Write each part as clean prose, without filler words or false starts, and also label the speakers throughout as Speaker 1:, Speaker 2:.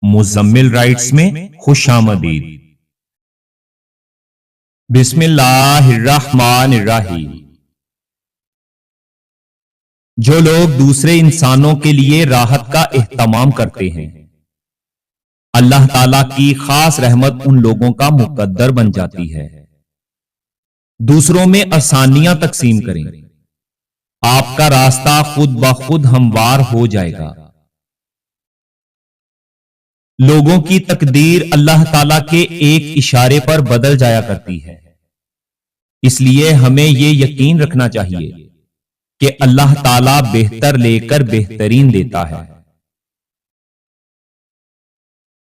Speaker 1: Muzammil rights میں خوش آمدید۔ بسم اللہ الرحمن الرحیم۔ جو لوگ دوسرے انسانوں کے لیے راحت کا اہتمام کرتے ہیں، اللہ تعالیٰ کی خاص رحمت ان لوگوں کا مقدر بن جاتی ہے۔ دوسروں میں آسانیاں تقسیم کریں، آپ کا راستہ خود بخود ہموار ہو جائے گا۔ لوگوں کی تقدیر اللہ تعالیٰ کے ایک اشارے پر بدل جایا کرتی ہے، اس لیے ہمیں یہ یقین رکھنا چاہیے کہ اللہ تعالیٰ بہتر لے کر بہترین دیتا ہے۔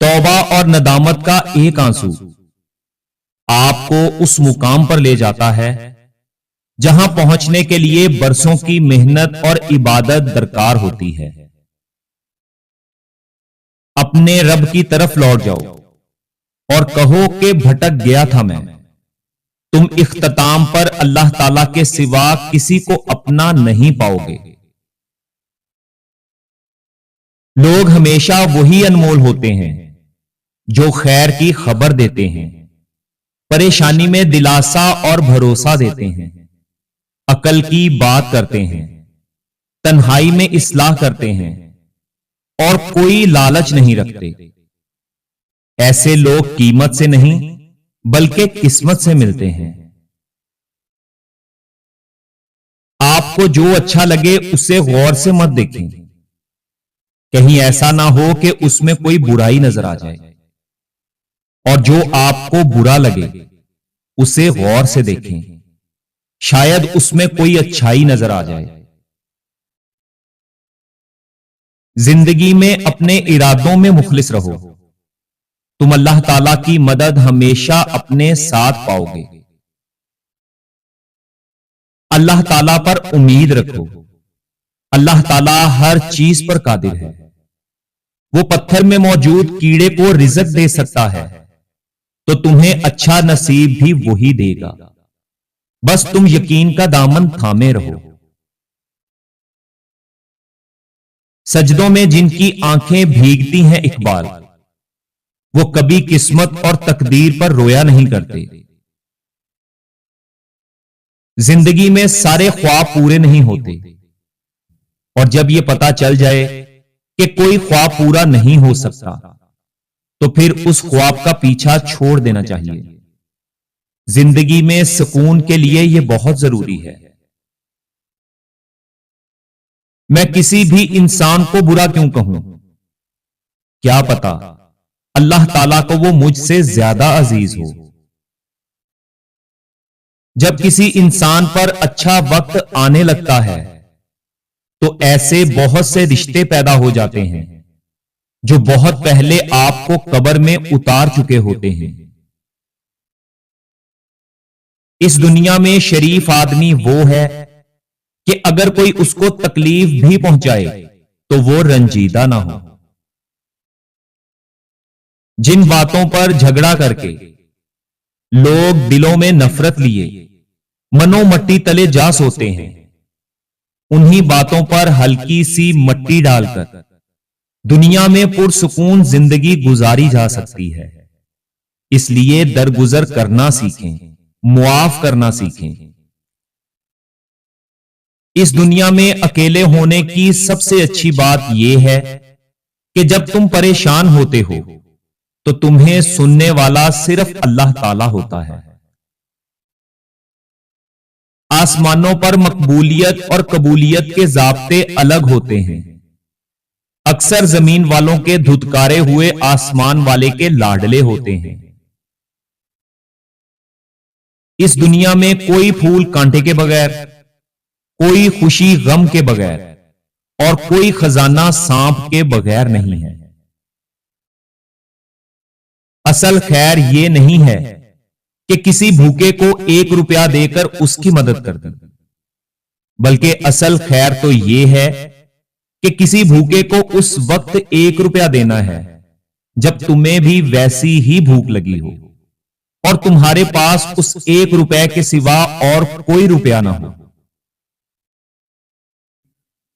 Speaker 1: توبہ اور ندامت کا ایک آنسو آپ کو اس مقام پر لے جاتا ہے جہاں پہنچنے کے لیے برسوں کی محنت اور عبادت درکار ہوتی ہے۔ اپنے رب کی طرف لوٹ جاؤ اور کہو کہ بھٹک گیا تھا میں۔ تم اختتام پر اللہ تعالی کے سوا کسی کو اپنا نہیں پاؤ گے۔ لوگ ہمیشہ وہی انمول ہوتے ہیں جو خیر کی خبر دیتے ہیں، پریشانی میں دلاسا اور بھروسہ دیتے ہیں، عقل کی بات کرتے ہیں، تنہائی میں اصلاح کرتے ہیں اور کوئی لالچ نہیں رکھتے۔ ایسے لوگ قیمت سے نہیں بلکہ قسمت سے ملتے ہیں۔ آپ کو جو اچھا لگے اسے غور سے مت دیکھیں، کہیں ایسا نہ ہو کہ اس میں کوئی برائی نظر آ جائے، اور جو آپ کو برا لگے اسے غور سے دیکھیں، شاید اس میں کوئی اچھائی نظر آ جائے۔ زندگی میں اپنے ارادوں میں مخلص رہو، تم اللہ تعالیٰ کی مدد ہمیشہ اپنے ساتھ پاؤ گے۔ اللہ تعالیٰ پر امید رکھو، اللہ تعالیٰ ہر چیز پر قادر ہے۔ وہ پتھر میں موجود کیڑے کو رزق دے سکتا ہے تو تمہیں اچھا نصیب بھی وہی دے گا، بس تم یقین کا دامن تھامے رہو۔ سجدوں میں جن کی آنکھیں بھیگتی ہیں اقبال، وہ کبھی قسمت اور تقدیر پر رویا نہیں کرتے۔ زندگی میں سارے خواب پورے نہیں ہوتے، اور جب یہ پتا چل جائے کہ کوئی خواب پورا نہیں ہو سکتا تو پھر اس خواب کا پیچھا چھوڑ دینا چاہیے۔ زندگی میں سکون کے لیے یہ بہت ضروری ہے۔ میں کسی بھی انسان کو برا کیوں کہوں؟ کیا پتا اللہ تعالیٰ کو وہ مجھ سے زیادہ عزیز ہو۔ جب کسی انسان پر اچھا وقت آنے لگتا ہے تو ایسے بہت سے رشتے پیدا ہو جاتے ہیں جو بہت پہلے آپ کو قبر میں اتار چکے ہوتے ہیں۔ اس دنیا میں شریف آدمی وہ ہے کہ اگر کوئی اس کو تکلیف بھی پہنچائے تو وہ رنجیدہ نہ ہو۔ جن باتوں پر جھگڑا کر کے لوگ دلوں میں نفرت لیے منو مٹی تلے جا سوتے ہیں، انہی باتوں پر ہلکی سی مٹی ڈال کر دنیا میں پرسکون زندگی گزاری جا سکتی ہے۔ اس لیے درگزر کرنا سیکھیں، معاف کرنا سیکھیں۔ اس دنیا میں اکیلے ہونے کی سب سے اچھی بات یہ ہے کہ جب تم پریشان ہوتے ہو تو تمہیں سننے والا صرف اللہ تعالیٰ ہوتا ہے۔ آسمانوں پر مقبولیت اور قبولیت کے ضابطے الگ ہوتے ہیں۔ اکثر زمین والوں کے دھتکارے ہوئے آسمان والے کے لاڈلے ہوتے ہیں۔ اس دنیا میں کوئی پھول کانٹے کے بغیر، کوئی خوشی غم کے بغیر، اور کوئی خزانہ سانپ کے بغیر نہیں ہے۔ اصل خیر یہ نہیں ہے کہ کسی بھوکے کو 1 روپیہ دے کر اس کی مدد کر دیں، بلکہ اصل خیر تو یہ ہے کہ کسی بھوکے کو اس وقت 1 روپیہ دینا ہے جب تمہیں بھی ویسی ہی بھوک لگی ہو اور تمہارے پاس اس 1 روپے کے سوا اور کوئی روپیہ نہ ہو۔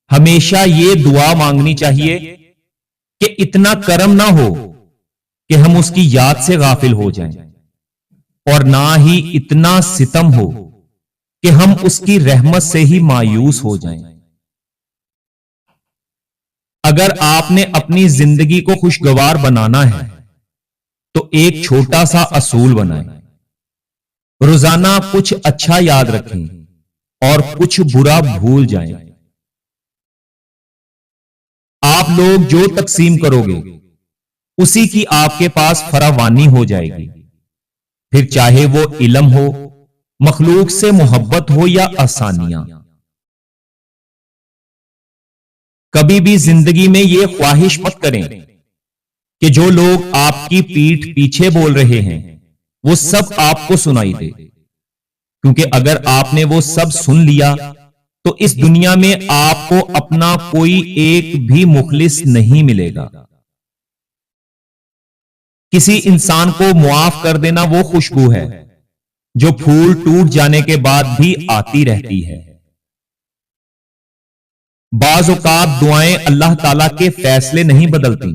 Speaker 1: ہمیشہ یہ دعا مانگنی چاہیے کہ اتنا کرم نہ ہو کہ ہم اس کی یاد سے غافل ہو جائیں، اور نہ ہی اتنا ستم ہو کہ ہم اس کی رحمت سے ہی مایوس ہو جائیں۔ اگر آپ نے اپنی زندگی کو خوشگوار بنانا ہے تو ایک چھوٹا سا اصول بنائیں، روزانہ کچھ اچھا یاد رکھیں اور کچھ برا بھول جائیں۔ آپ لوگ جو تقسیم کرو گے اسی کی آپ کے پاس فراوانی ہو جائے گی، پھر چاہے وہ علم ہو، مخلوق سے محبت ہو یا آسانیاں۔ کبھی بھی زندگی میں یہ خواہش مت کریں کہ جو لوگ آپ کی پیٹھ پیچھے بول رہے ہیں وہ سب آپ کو سنائی دے، کیونکہ اگر آپ نے وہ سب سن لیا تو اس دنیا میں آپ کو اپنا کوئی ایک بھی مخلص نہیں ملے گا۔ کسی انسان کو معاف کر دینا وہ خوشبو ہے جو پھول ٹوٹ جانے کے بعد بھی آتی رہتی ہے۔ بعض اوقات دعائیں اللہ تعالیٰ کے فیصلے نہیں بدلتی،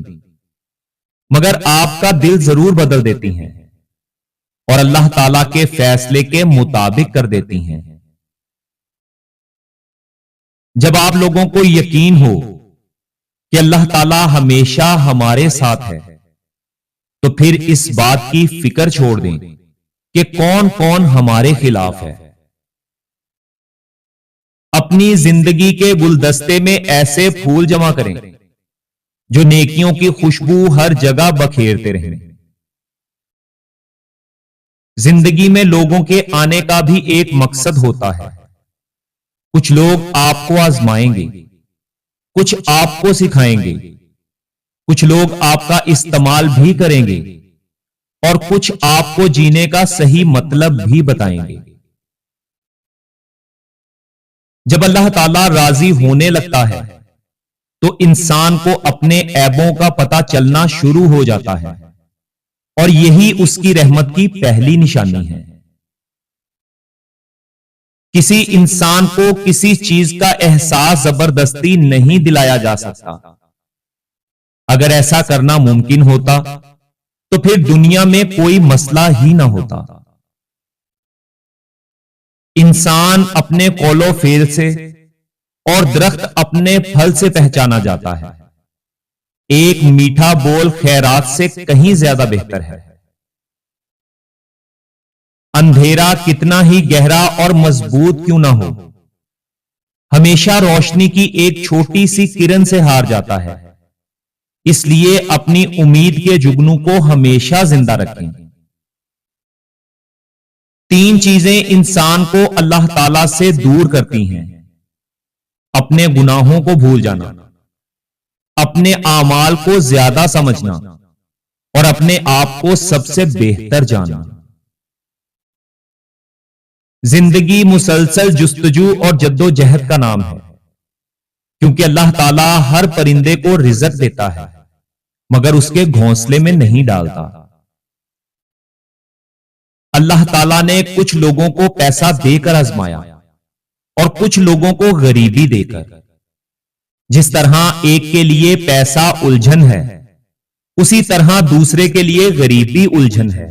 Speaker 1: مگر آپ کا دل ضرور بدل دیتی ہیں اور اللہ تعالیٰ کے فیصلے کے مطابق کر دیتی ہیں۔ جب آپ لوگوں کو یقین ہو کہ اللہ تعالیٰ ہمیشہ ہمارے ساتھ ہے تو پھر اس بات کی فکر چھوڑ دیں کہ کون کون ہمارے خلاف ہے۔ اپنی زندگی کے گلدستے میں ایسے پھول جمع کریں جو نیکیوں کی خوشبو ہر جگہ بکھیرتے رہیں۔ زندگی میں لوگوں کے آنے کا بھی ایک مقصد ہوتا ہے۔ کچھ لوگ آپ کو آزمائیں گے، کچھ آپ کو سکھائیں گے، کچھ لوگ آپ کا استعمال بھی کریں گے اور کچھ آپ کو جینے کا صحیح مطلب بھی بتائیں گے۔ جب اللہ تعالیٰ راضی ہونے لگتا ہے تو انسان کو اپنے عیبوں کا پتہ چلنا شروع ہو جاتا ہے، اور یہی اس کی رحمت کی پہلی نشانی ہے۔ کسی انسان کو کسی چیز کا احساس زبردستی نہیں دلایا جا سکتا۔ اگر ایسا کرنا ممکن ہوتا تو پھر دنیا میں کوئی مسئلہ ہی نہ ہوتا۔ انسان اپنے قول و فعل سے اور درخت اپنے پھل سے پہچانا جاتا ہے۔ ایک میٹھا بول خیرات سے کہیں زیادہ بہتر ہے۔ اندھیرا کتنا ہی گہرا اور مضبوط کیوں نہ ہو، ہمیشہ روشنی کی ایک چھوٹی سی کرن سے ہار جاتا ہے۔ اس لیے اپنی امید کے جگنو کو ہمیشہ زندہ رکھیں۔ تین چیزیں انسان کو اللہ تعالی سے دور کرتی ہیں: اپنے گناہوں کو بھول جانا، اپنے اعمال کو زیادہ سمجھنا، اور اپنے آپ کو سب سے بہتر جاننا۔ زندگی مسلسل جستجو اور جدوجہد کا نام ہے، کیونکہ اللہ تعالیٰ ہر پرندے کو رزق دیتا ہے مگر اس کے گھونسلے میں نہیں ڈالتا۔ اللہ تعالیٰ نے کچھ لوگوں کو پیسہ دے کر آزمایا اور کچھ لوگوں کو غریبی دے کر۔ جس طرح ایک کے لیے پیسہ الجھن ہے، اسی طرح دوسرے کے لیے غریبی الجھن ہے۔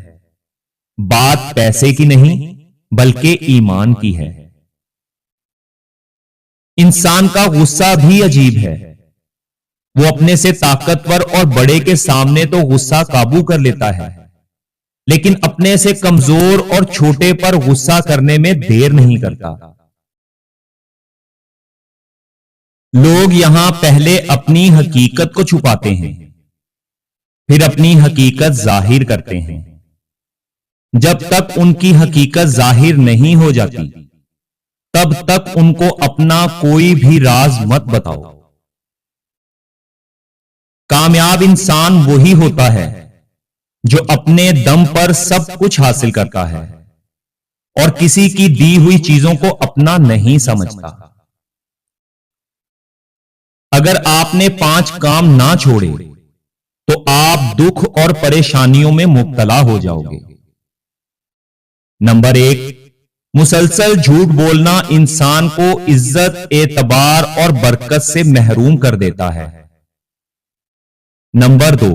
Speaker 1: بات پیسے کی نہیں بلکہ ایمان کی ہے۔ انسان کا غصہ بھی عجیب ہے۔ وہ اپنے سے طاقتور اور بڑے کے سامنے تو غصہ قابو کر لیتا ہے، لیکن اپنے سے کمزور اور چھوٹے پر غصہ کرنے میں دیر نہیں کرتا۔ لوگ یہاں پہلے اپنی حقیقت کو چھپاتے ہیں، پھر اپنی حقیقت ظاہر کرتے ہیں۔ جب تک ان کی حقیقت ظاہر نہیں ہو جاتی تب تک ان کو اپنا کوئی بھی راز مت بتاؤ۔ کامیاب انسان وہی ہوتا ہے جو اپنے دم پر سب کچھ حاصل کرتا ہے اور کسی کی دی ہوئی چیزوں کو اپنا نہیں سمجھتا۔ اگر آپ نے 5 کام نہ چھوڑے تو آپ دکھ اور پریشانیوں میں مبتلا ہو جاؤ گے۔ نمبر 1، مسلسل جھوٹ بولنا انسان کو عزت، اعتبار اور برکت سے محروم کر دیتا ہے۔ نمبر 2،